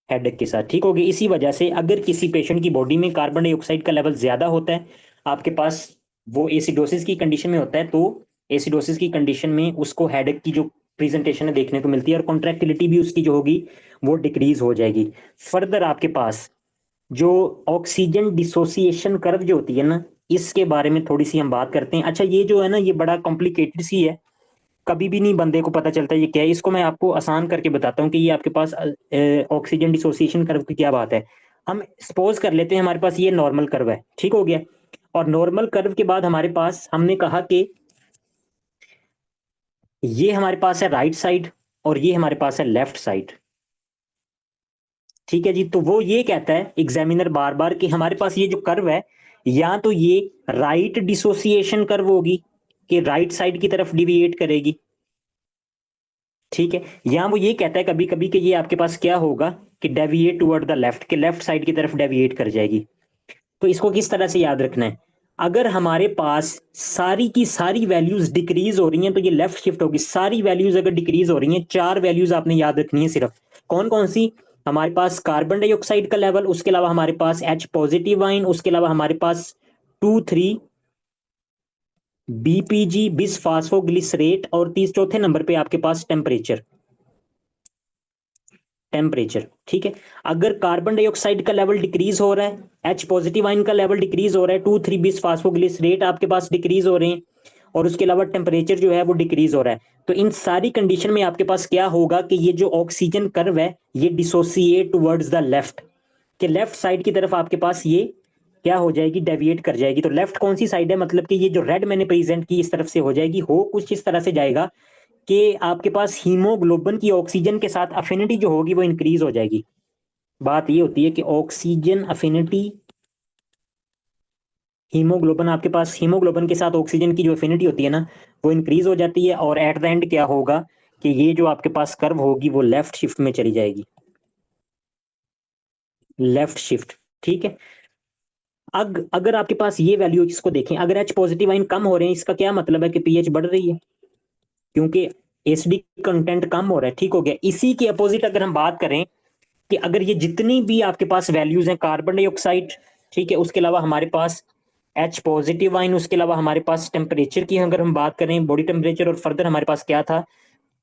हेडेक के साथ, ठीक होगी। इसी वजह से अगर किसी पेशेंट की बॉडी में कार्बन डाइऑक्साइड का लेवल ज्यादा होता है आपके पास, वो एसिडोसिस की कंडीशन में होता है, तो एसिडोसिस की कंडीशन में उसको हेडेक की जो प्रेजेंटेशन है देखने को मिलती है, और कॉन्ट्रैक्टिलिटी भी उसकी जो होगी वो डिक्रीज हो जाएगी। फर्दर आपके पास जो ऑक्सीजन डिसोसिएशन कर्व जो होती है ना, इसके बारे में थोड़ी सी हम बात करते हैं। अच्छा ये जो है ना ये बड़ा कॉम्प्लिकेटेड सी है, कभी भी नहीं बंदे को पता चलता ये क्या है। इसको मैं आपको आसान करके बताता हूँ कि ये आपके पास ऑक्सीजन डिसोसिएशन कर्व की क्या बात है। हम सपोज कर लेते हैं हमारे पास ये नॉर्मल कर्व है, ठीक हो गया। और नॉर्मल कर्व के बाद हमारे पास हमने कहा कि ये हमारे पास है राइट साइड और ये हमारे पास है लेफ्ट साइड, ठीक है जी। तो वो ये कहता है एग्जामिनर बार बार कि हमारे पास ये जो कर्व है, या तो ये राइट डिसोसिएशन कर्व होगी कि राइट साइड की तरफ डिविएट करेगी, ठीक है, यहाँ वो ये कहता है कभी कभी कि ये आपके पास क्या होगा कि डेविएट टुवर्ड द लेफ्ट, के लेफ्ट साइड की तरफ डेविएट कर जाएगी। तो इसको किस तरह से याद रखना है, अगर हमारे पास सारी की सारी वैल्यूज डिक्रीज हो रही हैं तो ये लेफ्ट शिफ्ट होगी। सारी वैल्यूज अगर डिक्रीज हो रही हैं, चार वैल्यूज आपने याद रखनी है सिर्फ। कौन कौन सी, हमारे पास कार्बन डाइऑक्साइड का लेवल, उसके अलावा हमारे पास एच पॉजिटिव आइन, उसके अलावा हमारे पास 2,3 बीपीजी बिस फास्फोग्लिसरेट, और तीस चौथे नंबर पे आपके पास टेम्परेचर। टेम्परेचर ठीक है, अगर कार्बन डाइऑक्साइड का लेवल डिक्रीज हो रहा है, एच पॉजिटिव आइन का लेवल डिक्रीज हो रहा है, 2,3 बिस फास्फोग्लिसरेट आपके पास डिक्रीज हो रहे हैं, और उसके अलावा टेम्परेचर जो है वो डिक्रीज हो रहा है, तो इन सारी कंडीशन में आपके पास क्या होगा कि ये जो ऑक्सीजन कर्व है ये डिसोसिएट टुवर्ड्स द लेफ्ट, के लेफ्ट साइड की तरफ आपके पास ये क्या हो जाएगी, डेविएट कर जाएगी। तो लेफ्ट कौन सी साइड है, मतलब कि ये जो रेड मैंने प्रेजेंट की इस तरफ से हो जाएगी, हो कुछ इस तरह से जाएगा कि आपके पास हीमोग्लोबिन की ऑक्सीजन के साथ अफिनिटी जो होगी वो इंक्रीज हो जाएगी। बात ये होती है कि ऑक्सीजन अफिनिटी, हीमोग्लोबिन आपके पास हीमोग्लोबिन के साथ ऑक्सीजन की जो अफिनिटी होती है ना वो इंक्रीज हो जाती है, और एट द एंड क्या होगा कि ये जो आपके पास कर्व होगी वो लेफ्ट शिफ्ट में चली जाएगी, लेफ्ट शिफ्ट। ठीक है, अगर आपके पास ये वैल्यू इसको देखें, अगर एच पॉजिटिव आइन कम हो रहे हैं इसका क्या मतलब है कि पीएच बढ़ रही है, क्योंकि एसिडी कंटेंट कम हो रहा है। ठीक हो गया, इसी के अपोजिट अगर हम बात करें कि अगर ये जितनी भी आपके पास वैल्यूज हैं, कार्बन डाइऑक्साइड ठीक है, उसके अलावा हमारे पास एच पॉजिटिव आइन, उसके अलावा हमारे पास टेम्परेचर की अगर हम बात करें, बॉडी टेम्परेचर, और फर्दर हमारे पास क्या था,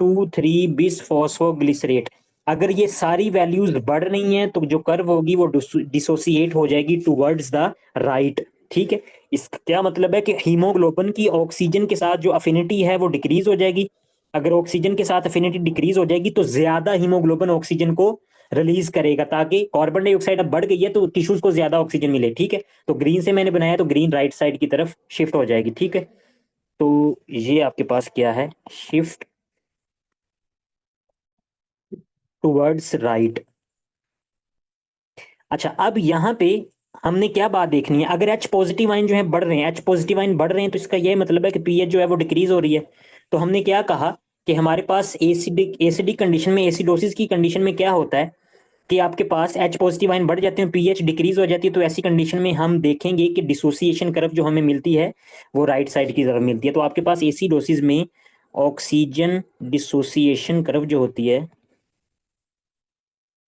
2,3 बिस फॉस्फोग्लिसरेट, अगर ये सारी वैल्यूज बढ़ रही हैं तो जो कर्व होगी वो डिसोसिएट हो जाएगी टुवर्ड्स द राइट। ठीक है, इसका क्या मतलब है कि हीमोग्लोबिन की ऑक्सीजन के साथ जो अफिनिटी है वो डिक्रीज हो जाएगी। अगर ऑक्सीजन के साथ अफिनिटी डिक्रीज हो जाएगी तो ज्यादा हीमोग्लोबिन ऑक्सीजन को रिलीज करेगा, ताकि कार्बन डाइऑक्साइड अब बढ़ गई है तो टिश्यूज को ज्यादा ऑक्सीजन मिले। ठीक है, तो ग्रीन से मैंने बनाया तो ग्रीन राइट साइड की तरफ शिफ्ट हो जाएगी। ठीक है, तो ये आपके पास क्या है, शिफ्ट टुवर्ड्स राइट। अच्छा, अब यहाँ पे हमने क्या बात देखनी है, अगर एच पॉजिटिव आइन जो है बढ़ रहे हैं, एच पॉजिटिव आइन बढ़ रहे हैं तो इसका यह मतलब है कि पीएच जो है वो डिक्रीज हो रही है। तो हमने क्या कहा कि हमारे पास एसिडिक एसिडिक कंडीशन में, एसिडोसिस की कंडीशन में क्या होता है कि आपके पास एच पॉजिटिव आइन बढ़ जाते हैं, पीएच डिक्रीज हो जाती है। तो ऐसी कंडीशन में हम देखेंगे कि डिसोसिएशन कर्व जो हमें मिलती है वो राइट साइड की तरफ मिलती है। तो आपके पास एसिडोसिस में ऑक्सीजन डिसोसिएशन कर्व जो होती है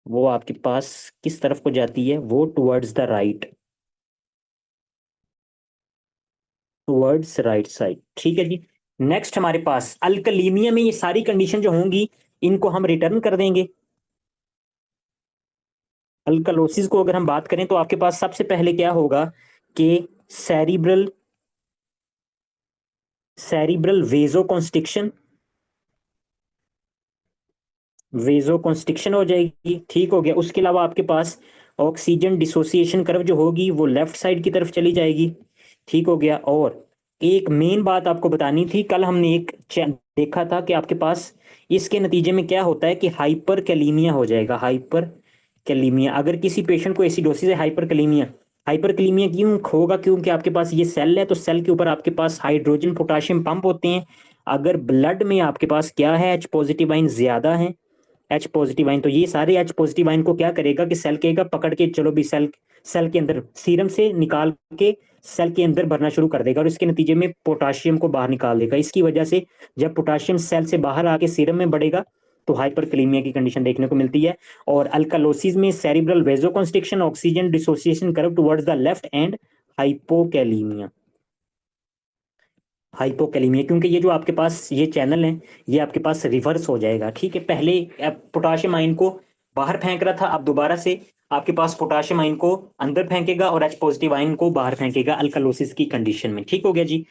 वो आपके पास किस तरफ को जाती है, वो towards the right, towards right side. ठीक है जी, नेक्स्ट हमारे पास अल्कलीमिया में ये सारी कंडीशन जो होंगी इनको हम रिटर्न कर देंगे। अल्कलोसिस को अगर हम बात करें तो आपके पास सबसे पहले क्या होगा कि सेरिब्रल सेरिब्रल वेजोकॉन्स्ट्रिक्शन, वेजोकॉन्स्ट्रिक्शन हो जाएगी। ठीक हो गया, उसके अलावा आपके पास ऑक्सीजन डिसोसिएशन कर्व जो होगी वो लेफ्ट साइड की तरफ चली जाएगी। ठीक हो गया, और एक मेन बात आपको बतानी थी, कल हमने एक देखा था कि आपके पास इसके नतीजे में क्या होता है कि हाइपर कैलीमिया हो जाएगा। हाइपर कैलीमिया, अगर किसी पेशेंट को एसिडोसिस है, हाइपर कैलीमिया, हाइपर कैलीमिया क्यों होगा, क्योंकि आपके पास ये सेल है तो सेल के ऊपर आपके पास हाइड्रोजन पोटाशियम पंप होते हैं। अगर ब्लड में आपके पास क्या है, एच पॉजिटिव आइन ज्यादा है, एच पॉजिटिव आइन, तो ये सारे एच पॉजिटिव आइन को क्या करेगा कि सेल कहेगा पकड़ के चलो भी, सेल सेल के अंदर सीरम से निकाल के सेल के अंदर भरना शुरू कर देगा, और इसके नतीजे में पोटाशियम को बाहर निकाल देगा। इसकी वजह से जब पोटाशियम सेल से बाहर आके सीरम में बढ़ेगा तो हाइपरकैलेमिया की कंडीशन देखने को मिलती है। और अल्कालोसिस में cerebral vasoconstriction, oxygen dissociation curve towards the left and hypokalemia, hypokalemia, क्योंकि ये जो आपके पास ये चैनल है ये आपके पास रिवर्स हो जाएगा। ठीक है, पहले पोटाशियम आयन को बाहर फेंक रहा था, अब दोबारा से आपके पास पोटाशियम आयन को अंदर फेंकेगा और एच पॉजिटिव आयन को बाहर फेंकेगा अल्कलोसिस की कंडीशन में। ठीक हो गया जी।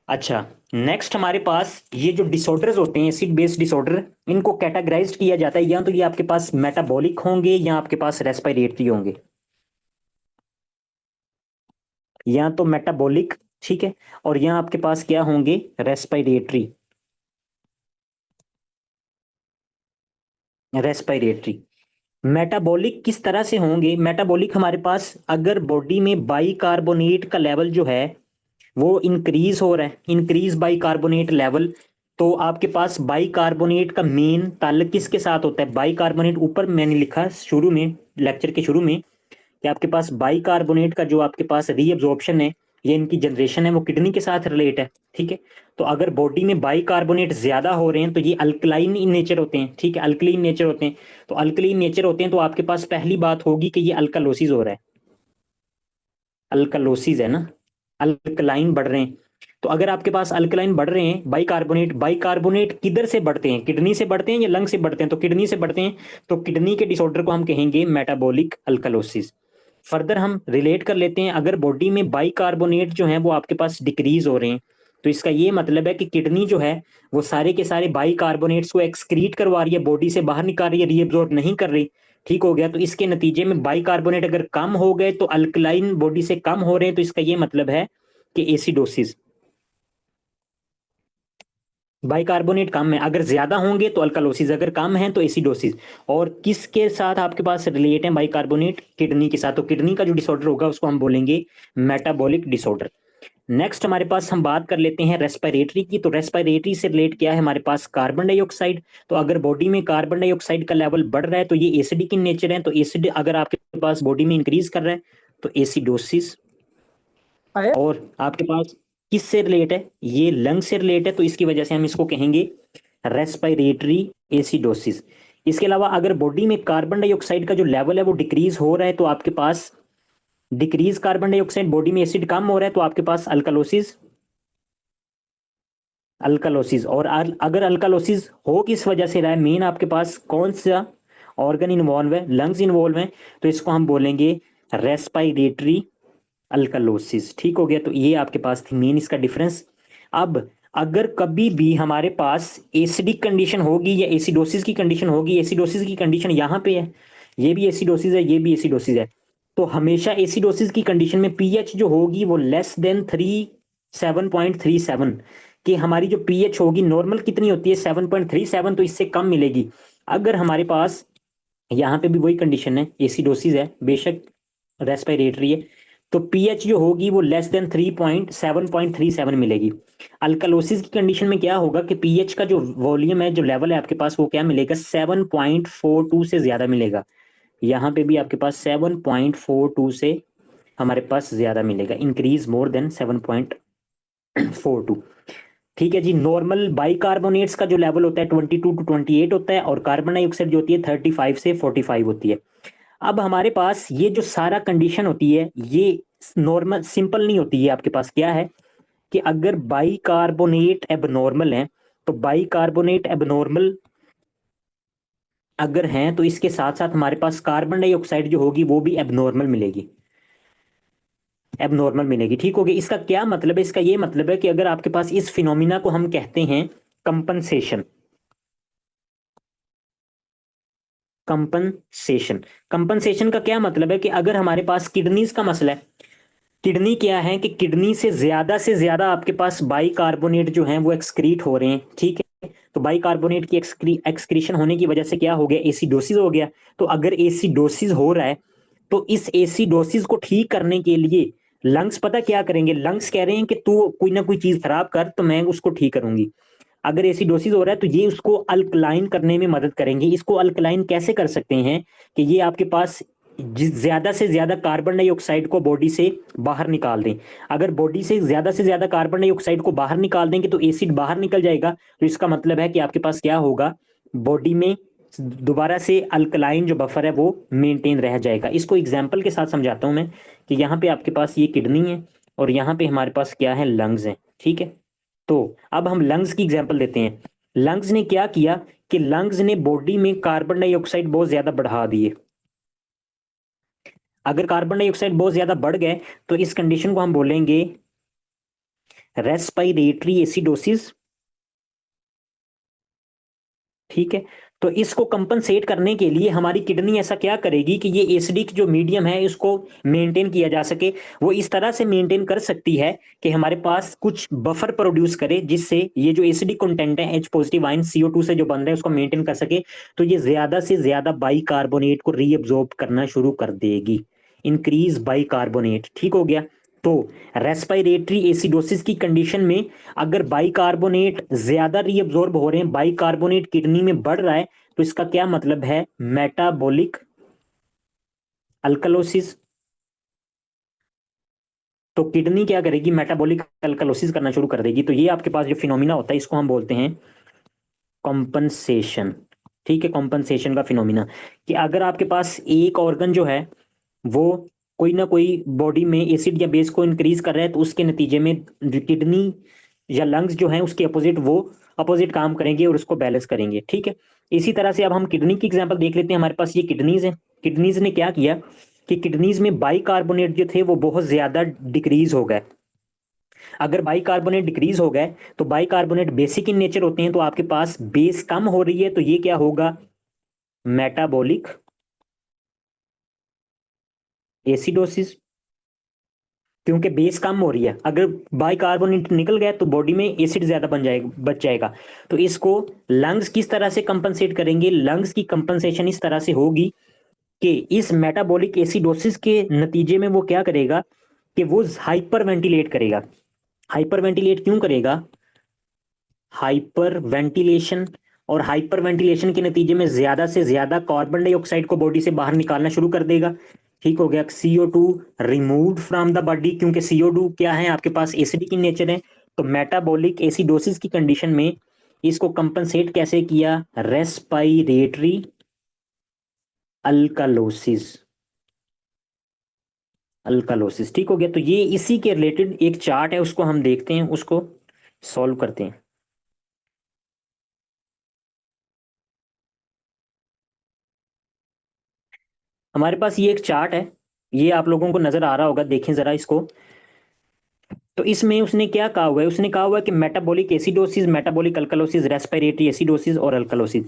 अच्छा, नेक्स्ट हमारे पास ये जो डिसऑर्डर्स होते हैं, एसिड बेस्ड डिसऑर्डर, इनको कैटेगराइज्ड किया जाता है, या तो ये आपके पास मेटाबॉलिक होंगे या आपके पास रेस्पिरेटरी होंगे, या तो मेटाबॉलिक ठीक है, और यहाँ आपके पास क्या होंगे, रेस्पिरेटरी, रेस्पिरेटरी। मेटाबॉलिक किस तरह से होंगे, मेटाबॉलिक हमारे पास अगर बॉडी में बाइकार्बोनेट का लेवल जो है वो इंक्रीज हो रहा है, इंक्रीज बाइकार्बोनेट लेवल, तो आपके पास बाइकार्बोनेट का मेन ताल्लुक किसके साथ होता है? बाइकार्बोनेट, ऊपर मैंने लिखा शुरू में, लेक्चर के शुरू में, कि आपके पास बाइकार्बोनेट का जो आपके पास रीअब्जॉर्प्शन है, ये इनकी जनरेशन है, वो किडनी के साथ रिलेट है। ठीक है, तो अगर बॉडी में बाइकार्बोनेट ज्यादा हो रहे हैं तो ये अल्कलाइन इन नेचर होते हैं। ठीक है, अल्कलीन नेचर होते हैं। तो अल्कलीन नेचर होते हैं तो आपके पास पहली बात होगी कि ये अल्कालोसिस हो रहा है। अल्कालोसिस है ना, अल्कलाइन बढ़ रहे हैं। तो अगर आपके पास अल्कलाइन बढ़ रहे हैं, बाइकार्बोनेट, बाइकार्बोनेट किधर से बढ़ते हैं? किडनी से बढ़ते हैं या लंग से बढ़ते हैं? तो किडनी से बढ़ते हैं। तो किडनी के डिसऑर्डर को हम कहेंगे मेटाबॉलिक अल्कलोसिस। फर्दर हम रिलेट कर लेते हैं, अगर बॉडी में बाइकार्बोनेट जो है वो आपके पास डिक्रीज हो रहे हैं, तो इसका ये मतलब है कि किडनी जो है वो सारे के सारे बाइकार्बोनेट्स को एक्सक्रीट करवा रही है, बॉडी से बाहर निकाल रही है, रीअब्जॉर्ब नहीं कर रही। ठीक हो गया, तो इसके नतीजे में बाइकार्बोनेट अगर कम हो गए तो अल्कलाइन बॉडी से कम हो रहे हैं, तो इसका ये मतलब है कि एसिडोसिस। बाइकार्बोनेट कम है, अगर ज्यादा होंगे तो अल्कालोसिस, अगर कम है तो एसिडोसिस। और किसके साथ आपके पास रिलेट है बाइकार्बोनेट? किडनी के साथ। तो किडनी का जो डिसऑर्डर होगा उसको हम बोलेंगे मेटाबॉलिक डिसऑर्डर। नेक्स्ट हमारे पास हम बात कर लेते हैं रेस्पिरेटरी की। तो रेस्पिरेटरी से रिलेट क्या है हमारे पास? Carbon dioxide. तो अगर बॉडी में कार्बन डाइऑक्साइड का लेवल बढ़ रहा है तो ये एसिडिक इन नेचर है, तो एसिड अगर आपके पास बॉडी में इंक्रीज कर रहा है तो एसिडोसिस। और आपके पास किससे रिलेट है? ये लंग से रिलेट है, तो इसकी वजह से हम इसको कहेंगे रेस्पिरेटरी एसिडोसिस। इसके अलावा अगर बॉडी में कार्बन डाइऑक्साइड का जो लेवल है वो डिक्रीज हो रहा है तो आपके पास डिक्रीज कार्बन डाइऑक्साइड, बॉडी में एसिड कम हो रहा है तो आपके पास अल्कालोसिस। अल्कालोसिस। और अगर अल्कालोसिस हो किस वजह से रहा है, मेन आपके पास कौन सा ऑर्गन इन्वॉल्व है? लंग्स इन्वॉल्व है, तो इसको हम बोलेंगे रेस्पिरेटरी अल्कालोसिस। ठीक हो गया, तो ये आपके पास थी मेन इसका डिफरेंस। अब अगर कभी भी हमारे पास एसिडिक कंडीशन होगी या एसिडोसिस की कंडीशन होगी, एसिडोसिस की कंडीशन यहाँ पे है, ये भी एसिडोसिस है, ये भी एसिडोसिस है, तो हमेशा एसिडोसिस की कंडीशन में पीएच जो होगी वो लेस देन 7.37, कि हमारी जो पीएच होगी नॉर्मल कितनी होती है? 7.37, तो इससे कम मिलेगी। अगर हमारे पास यहाँ पे भी वही कंडीशन है, एसिडोसिस है, बेशक रेस्पिरेटरी है, तो पीएच जो होगी वो लेस देन 7.37 मिलेगी। अल्कालोसिस की कंडीशन में क्या होगा कि पीएच का जो वॉल्यूम है, जो लेवल है आपके पास, वो क्या मिलेगा? 7.42 से ज्यादा मिलेगा। यहाँ पे भी आपके पास 7.42 से हमारे पास ज्यादा मिलेगा, इंक्रीज मोर देन 7.42। ठीक है जी। नॉर्मल बाइकार्बोनेट्स का जो लेवल होता है 22 to 28 होता है, और कार्बन डाइऑक्साइड जो होती है 35 से 45 होती है। अब हमारे पास ये जो सारा कंडीशन होती है ये नॉर्मल सिंपल नहीं होती है। आपके पास क्या है कि अगर बाइकार्बोनेट एबनॉर्मल है, तो बाइकार्बोनेट एबनॉर्मल अगर हैं तो इसके साथ साथ हमारे पास कार्बन डाइऑक्साइड जो होगी वो भी एबनॉर्मल मिलेगी, एबनॉर्मल मिलेगी। ठीक हो गया। इसका क्या मतलब है? इसका ये मतलब है कि अगर आपके पास इस फिनोमिना को हम कहते हैं कंपनसेशन। कंपनसेशन, कंपनसेशन का क्या मतलब है कि अगर हमारे पास किडनीज का मसला है, किडनी क्या है कि किडनी से ज्यादा आपके पास बाइकार्बोनेट जो है वो एक्सक्रीट हो रहे हैं। ठीक है, तो बाइकार्बोनेट की एक्सक्रीशन होने की वजह से क्या हो गया? एसिडोसिस हो गया। तो अगर एसिडोसिस हो रहा है तो इस एसिडोसिस को ठीक करने के लिए लंग्स पता क्या करेंगे? लंग्स कह रहे हैं कि तू कोई ना कोई चीज खराब कर तो मैं उसको ठीक करूंगी। अगर एसिडोसिस हो रहा है तो ये उसको अल्कलाइन करने में मदद करेंगे। इसको अल्कलाइन कैसे कर सकते हैं कि ये आपके पास ज्यादा से ज्यादा कार्बन डाइऑक्साइड को बॉडी से बाहर निकाल दें। अगर बॉडी से ज्यादा कार्बन डाइऑक्साइड को बाहर निकाल देंगे तो एसिड बाहर निकल जाएगा, तो इसका मतलब है कि आपके पास क्या होगा? बॉडी में दोबारा से अल्कलाइन जो बफर है वो मेंटेन रह जाएगा। इसको एग्जाम्पल के साथ समझाता हूं मैं, कि यहाँ पे आपके पास ये किडनी है और यहाँ पे हमारे पास क्या है? लंग्स हैं। ठीक है, तो अब हम लंग्स की एग्जांपल लेते हैं। लंग्स ने क्या किया कि लंग्स ने बॉडी में कार्बन डाइऑक्साइड बहुत ज्यादा बढ़ा दिए। अगर कार्बन डाइऑक्साइड बहुत ज्यादा बढ़ गए तो इस कंडीशन को हम बोलेंगे रेस्पिरेटरी एसिडोसिस। ठीक है, तो इसको कंपनसेट करने के लिए हमारी किडनी ऐसा क्या करेगी कि ये एसिडिक जो मीडियम है इसको मेंटेन किया जा सके। वो इस तरह से मेंटेन कर सकती है कि हमारे पास कुछ बफर प्रोड्यूस करे जिससे ये जो एसिडिक कंटेंट है एच पॉजिटिव आयन CO2 से जो बन रहा है उसको मेंटेन कर सके। तो ये ज्यादा से ज्यादा बाइकार्बोनेट को रीअब्जॉर्ब करना शुरू कर देगी, इंक्रीज बाइकार्बोनेट। ठीक हो गया। तो रेस्पिरेटरी एसिडोसिस की कंडीशन में अगर बाइकार्बोनेट ज्यादा रीअब्जॉर्ब हो रहे हैं, बाइकार्बोनेट किडनी में बढ़ रहा है, तो इसका क्या मतलब है? Metabolic alkalosis. तो किडनी क्या करेगी? मेटाबॉलिक अल्कलोसिस करना शुरू कर देगी। तो ये आपके पास जो फिनोमिना होता है इसको हम बोलते हैं कॉम्पनसेशन। ठीक है, कॉम्पनसेशन का फिनोमिना, कि अगर आपके पास एक ऑर्गन जो है वो कोई ना कोई बॉडी में एसिड या बेस को इंक्रीज कर रहा है, तो उसके नतीजे में किडनी या लंग्स जो है उसके अपोजिट वो अपोजिट काम करेंगे और उसको बैलेंस करेंगे। ठीक है, इसी तरह से अब हम किडनी की एग्जांपल देख लेते हैं। हमारे पास ये किडनीज है, किडनीज ने क्या किया कि किडनीज में बाइकार्बोनेट जो थे वो बहुत ज्यादा डिक्रीज हो गए। अगर बाइकार्बोनेट डिक्रीज हो गए तो बाइकार्बोनेट बेसिक इन नेचर होते हैं, तो आपके पास बेस कम हो रही है, तो ये क्या होगा? Metabolic acidosis. क्योंकि बेस कम हो रही है, अगर बाइकार्बोनेट निकल गया तो बॉडी में एसिड ज्यादा बन जाएगा, बच जाएगा। तो इसको लंग्स किस तरह से कंपनसेट करेंगे? लंग्स की कंपनसेशन इस तरह से होगी कि इस मेटाबॉलिक एसिडोसिस के नतीजे में वो क्या करेगा कि वो हाइपर वेंटिलेट करेगा। हाइपर वेंटिलेट क्यों करेगा? हाइपर वेंटिलेशन, और हाइपर वेंटिलेशन के नतीजे में ज्यादा से ज्यादा कार्बन डाइऑक्साइड को बॉडी से बाहर निकालना शुरू कर देगा। ठीक हो गया, CO2 removed from the body, क्योंकि CO2 क्या है आपके पास? एसिडिक इन नेचर है। तो मेटाबॉलिक एसिडोसिस की कंडीशन में इसको कंपनसेट कैसे किया? Respiratory alkalosis. अल्कालोसिस, ठीक हो गया। तो ये इसी के रिलेटेड एक चार्ट है, उसको हम देखते हैं, उसको सॉल्व करते हैं। हमारे पास ये एक चार्ट है, ये आप लोगों को नजर आ रहा होगा, देखें जरा इसको। तो इसमें उसने क्या कहा हुआ है? उसने कहा हुआ है कि metabolic acidosis, metabolic alkalosis, respiratory acidosis और अल्कलोसिस।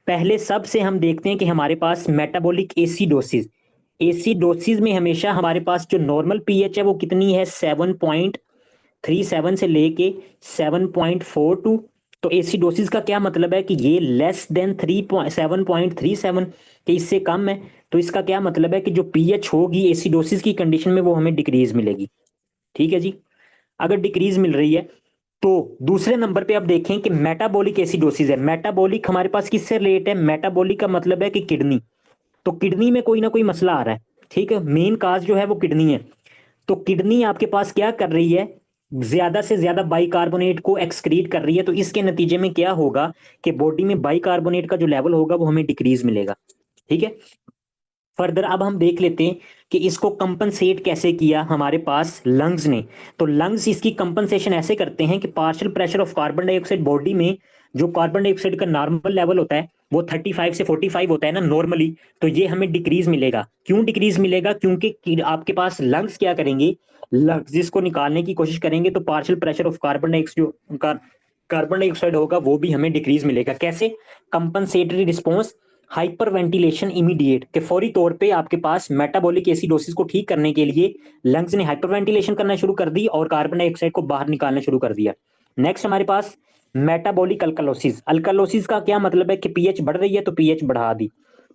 पहले सबसे हम देखते हैं कि हमारे पास मेटाबॉलिक एसिडोसिस, एसिडोसिस में हमेशा हमारे पास जो नॉर्मल पीएच है वो कितनी है? 7.37 से लेके 7.42। तो एसिडोसिस का क्या मतलब है कि ये लेस देन 7.37, कि इससे कम है। तो इसका क्या मतलब है कि जो पीएच होगी एसिडोसिस की कंडीशन में वो हमें डिक्रीज मिलेगी। ठीक है जी, अगर डिक्रीज मिल रही है तो दूसरे नंबर पे आप देखें कि मेटाबॉलिक एसिडोसिस है। मेटाबॉलिक हमारे पास किससे रिलेट है? मेटाबॉलिक का मतलब है कि किडनी। तो किडनी में कोई ना कोई मसला आ रहा है। ठीक है, मेन काज जो है वो किडनी है। तो किडनी आपके पास क्या कर रही है? ज्यादा से ज्यादा बाइकार्बोनेट को एक्सक्रीट कर रही है। तो इसके नतीजे में क्या होगा कि बॉडी में बाइकार्बोनेट का जो लेवल होगा वो हमें डिक्रीज मिलेगा। ठीक है, फर्दर अब हम देख लेते हैं कि इसको कंपनसेट कैसे किया हमारे पास लंग्स ने। तो लंग्स इसकी कंपनसेशन ऐसे करते हैं कि partial pressure of carbon dioxide body में, जो कार्बन डाइऑक्साइड का नॉर्मल लेवल होता है वो 35 से 45 होता है ना नॉर्मली, तो ये हमें डिक्रीज मिलेगा। क्यों डिक्रीज मिलेगा? क्योंकि आपके पास लंग्स क्या करेंगे? लंग्स जिसको निकालने की कोशिश करेंगे, तो partial pressure of carbon dioxide, carbon dioxide होगा वो भी हमें डिक्रीज मिलेगा। कैसे? Compensatory response, hyper ventilation immediate, के फौरी तौर पे आपके पास मेटाबॉलिक एसिडोसिस को ठीक करने के लिए लंग्स ने हाइपर वेंटिलेशन करना शुरू कर दी और कार्बन डाइऑक्साइड को बाहर निकालना शुरू कर दिया। नेक्स्ट हमारे पास मेटाबॉलिक अल्कलोसिस। अल्कलोसिस का क्या मतलब है कि पीएच बढ़ रही है तो पीएच बढ़ा दी।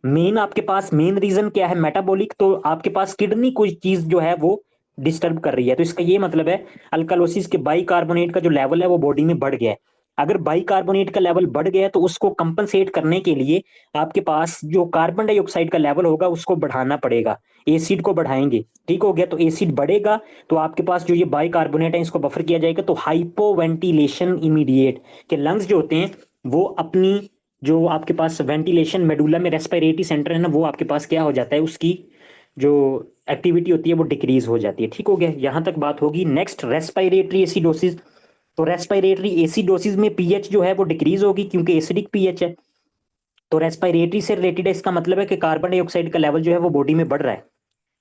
मेन आपके पास मेन रीजन क्या है? मेटाबॉलिक। तो आपके पास किडनी कोई चीज जो है वो डिस्टर्ब कर रही है, तो इसका ये मतलब है अल्कलोसिस के बाइकार्बोनेट का जो लेवल है वो बॉडी में बढ़ गया है। अगर बाइकार्बोनेट का लेवल बढ़ गया तो उसको कंपनसेट करने के लिए आपके पास जो कार्बन डाइऑक्साइड का लेवल होगा उसको बढ़ाना पड़ेगा, एसिड को बढ़ाएंगे। ठीक हो गया, तो एसिड बढ़ेगा तो आपके पास जो ये बाइकार्बोनेट है इसको बफर किया जाएगा। तो हाइपोवेंटिलेशन इमीडिएट, के लंग्स जो होते हैं वो अपनी, जो आपके पास वेंटिलेशन मेडुला में रेस्पिरेटरी सेंटर है ना, वो आपके पास क्या हो जाता है, उसकी जो एक्टिविटी होती है वो डिक्रीज हो जाती है। ठीक हो गया, यहां तक बात होगी। Next respiratory acidosis. तो रेस्पिरेटरी एसिडोसिस में पीएच जो है वो डिक्रीज होगी क्योंकि एसिडिक पीएच है। तो रेस्पिरेटरी से रिलेटेड है, इसका मतलब है कि कार्बन डाइऑक्साइड का लेवल जो है वो बॉडी में बढ़ रहा है।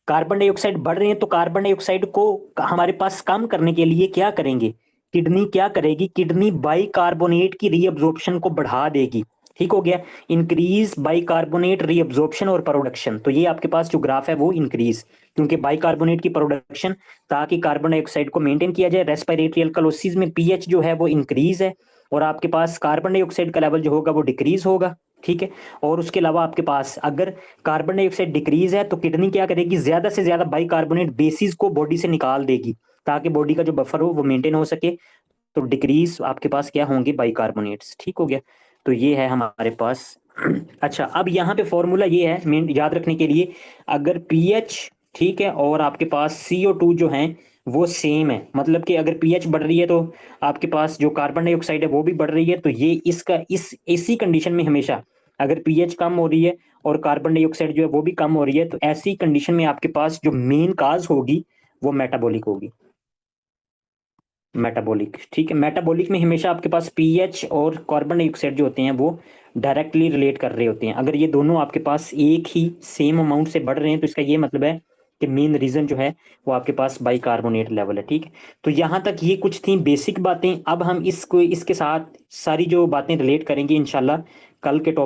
कार्बन डाइऑक्साइड बढ़ रहे हैं तो कार्बन डाइऑक्साइड को हमारे पास कम करने के लिए क्या करेंगे? किडनी क्या करेगी? किडनी बाइकार्बोनेट की रीअब्जॉर्प्शन को बढ़ा देगी। ठीक हो गया, इंक्रीज बाइकार्बोनेट रीअब्जॉर्प्शन और प्रोडक्शन। तो ये आपके पास जो ग्राफ है वो इंक्रीज, क्योंकि बाइकार्बोनेट की प्रोडक्शन, ताकि कार्बन डाइऑक्साइड को मेंटेन किया जाए। रेस्पिरेटरी अल्कलोसिस में पीएच जो है वो इंक्रीज है और आपके पास कार्बन डाइऑक्साइड का लेवल जो होगा वो डिक्रीज होगा। ठीक है। और उसके अलावा आपके पास अगर कार्बन डाइऑक्साइड डिक्रीज है तो किडनी क्या करेगी, ज्यादा से ज्यादा बाइकार्बोनेट बेसिस को बॉडी से निकाल देगी ताकि बॉडी का जो बफर हो वो मेंटेन हो सके। तो डिक्रीज आपके पास क्या होंगे, बाइकार्बोनेट्स। ठीक हो गया। तो ये है हमारे पास। अच्छा, अब यहाँ पे फॉर्मूला ये है मेन याद रखने के लिए, अगर पीएच ठीक है और आपके पास CO2 जो है वो सेम है, मतलब कि अगर पीएच बढ़ रही है तो आपके पास जो कार्बन डाइऑक्साइड है वो भी बढ़ रही है। तो ये इसका इस इसी कंडीशन में हमेशा अगर पीएच कम हो रही है और कार्बन डाइऑक्साइड जो है वो भी कम हो रही है, तो ऐसी कंडीशन में आपके पास जो मेन काज होगी वो मेटाबॉलिक होगी। मेटाबॉलिक, ठीक है। मेटाबॉलिक में हमेशा आपके पास पीएच और कार्बन डाइऑक्साइड जो होते हैं वो डायरेक्टली रिलेट कर रहे होते हैं। अगर ये दोनों आपके पास एक ही सेम अमाउंट से बढ़ रहे हैं तो इसका ये मतलब है कि मेन रीजन जो है वो आपके पास बाइकार्बोनेट लेवल है। ठीक है। तो यहाँ तक ये कुछ थी बेसिक बातें। अब हम इसको इसके साथ सारी जो बातें रिलेट करेंगे इंशाल्लाह कल के टॉपिक